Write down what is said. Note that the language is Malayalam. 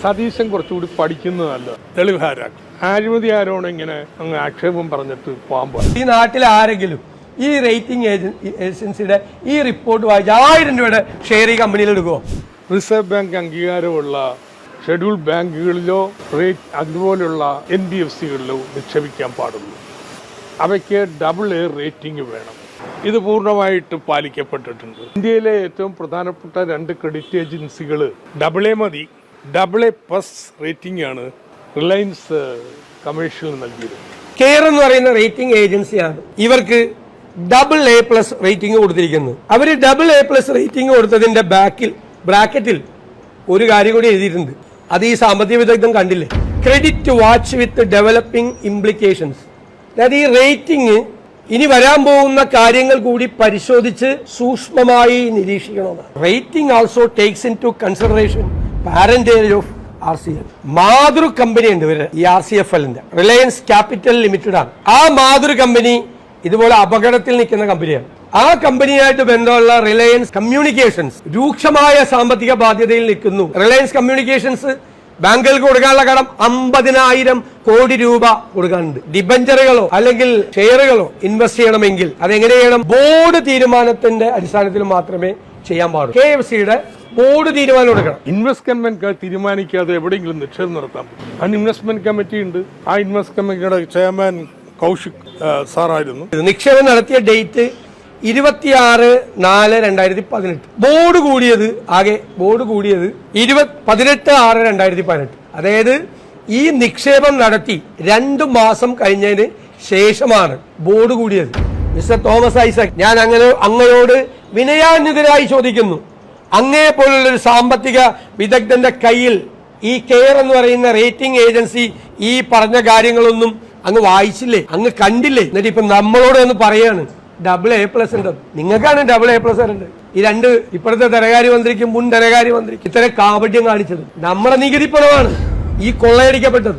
സതീശൻ കുറച്ചുകൂടി പഠിക്കുന്നതല്ല തെളിവാരാക്കും. അഴിമതി ആരോണം ഇങ്ങനെ അങ്ങ് ആക്ഷേപം പറഞ്ഞിട്ട് പോകാൻ പാടില്ല. ഈ നാട്ടിൽ ആരെങ്കിലും ഈ റേറ്റിംഗ് ഏജൻസിയുടെ ഈ റിപ്പോർട്ട് വായിച്ച് 1000 രൂപയുടെ ഷെയർ ഈ കമ്പനിയിൽ എടുക്കുമോ? റിസർവ് ബാങ്ക് അംഗീകാരമുള്ള ഷെഡ്യൂൾ ബാങ്കുകളിലോ അതുപോലുള്ള NBFCകളിലോ നിക്ഷേപിക്കാൻ പാടുള്ളൂ. അവയ്ക്ക് AA റേറ്റിംഗ് വേണം. ഇത് പൂർണ്ണമായിട്ട് പാലിക്കപ്പെട്ടിട്ടുണ്ട്. ഇന്ത്യയിലെ ഏറ്റവും പ്രധാനപ്പെട്ട 2 ക്രെഡിറ്റ് ഏജൻസികൾ AA മതി, AA+ റേറ്റിംഗ് ആണ് റിലയൻസ് കമേഴ്ഷ്യൽ നൽകിയത്. കെയർ എന്ന് പറയുന്ന റേറ്റിംഗ് ഏജൻസിയാണ് ഇവർക്ക് AA+ റേറ്റിംഗ് കൊടുത്തിരിക്കുന്നത്. അവര് AA+ റേറ്റിംഗ് കൊടുത്തതിന്റെ ബ്രാക്കറ്റിൽ ഒരു കാര്യം കൂടി എഴുതിയിട്ടുണ്ട്. അത് ഈ സാമ്പത്തിക വിദഗ്ധൻ കണ്ടില്ലേ? Credit watch with developing implications. അതായത് ഈ റേറ്റിംഗ് ഇനി വരാൻ പോകുന്ന കാര്യങ്ങൾ കൂടി പരിശോധിച്ച് സൂക്ഷ്മമായി നിരീക്ഷിക്കണമെന്നാണ്. Rating also takes into consideration parentage of RCL. മാതൃ കമ്പനി ഉണ്ട് ഇവര്, ഈ RCFLന്റെ റിലയൻസ് ക്യാപിറ്റൽ ലിമിറ്റഡ് ആണ്. ആ മാതൃ കമ്പനി ഇതുപോലെ അപകടത്തിൽ നിൽക്കുന്ന കമ്പനിയാണ്. ആ കമ്പനിയായിട്ട് ബന്ധമുള്ള റിലയൻസ് കമ്മ്യൂണിക്കേഷൻസ് രൂക്ഷമായ സാമ്പത്തിക ബാധ്യതയിൽ നിൽക്കുന്നു. റിലയൻസ് കമ്മ്യൂണിക്കേഷൻസ് ബാങ്കുകൾക്ക് കൊടുക്കാനുള്ള കടം 50,000 കോടി രൂപ കൊടുക്കാനുണ്ട്. ഡിബഞ്ചറുകളോ അല്ലെങ്കിൽ ഷെയറുകളോ ഇൻവെസ്റ്റ് ചെയ്യണമെങ്കിൽ അതെങ്ങനെ ചെയ്യണം? ബോർഡ് തീരുമാനത്തിന്റെ അടിസ്ഥാനത്തിൽ മാത്രമേ ചെയ്യാൻ പാടുള്ളൂ. KFCയുടെ ബോർഡ് തീരുമാനം എടുക്കണം. ഇൻവെസ്റ്റ്മെന്റ് തീരുമാനിക്കാതെ എവിടെയെങ്കിലും നിക്ഷേപം നടത്താം. അതിന് ഇൻവെസ്റ്റ്മെന്റ് കമ്മിറ്റി ഉണ്ട്. ആ ഇൻവെസ്റ്റ് കമ്മിറ്റിയുടെ ചെയർമാൻ കൗശിക് സാറായിരുന്നു. നിക്ഷേപം നടത്തിയ ഡേറ്റ് 26/4/2018. ബോർഡ് കൂടിയത് 18/6/2018. അതായത് ഈ നിക്ഷേപം നടത്തി 2 മാസം കഴിഞ്ഞതിന് ശേഷമാണ് ബോർഡ് കൂടിയത്. മിസ്റ്റർ തോമസ് ഐസക്, ഞാൻ അങ്ങയോട് വിനയാന്വിതരായി ചോദിക്കുന്നു, അങ്ങയെ പോലുള്ള ഒരു സാമ്പത്തിക വിദഗ്ധന്റെ കയ്യിൽ ഈ കെയർ എന്ന് പറയുന്ന റേറ്റിംഗ് ഏജൻസി ഈ പറഞ്ഞ കാര്യങ്ങളൊന്നും അങ്ങ് വായിച്ചില്ലേ, അങ്ങ് കണ്ടില്ലേ? എന്നിട്ട് ഇപ്പൊ നമ്മളോട് ഒന്ന് പറയാണ് AA+ ഉണ്ട്. നിങ്ങൾക്കാണ് AA ഉണ്ട്. ഈ 2 ഇപ്പോഴത്തെ ധനകാര്യമന്ത്രിക്കും മുൻ ധനകാര്യമന്ത്രിക്കും ഇത്തരം കാപട്യം കാണിച്ചത് നമ്മുടെ നികുതി പണമാണ് ഈ കൊള്ളയടിക്കപ്പെട്ടത്.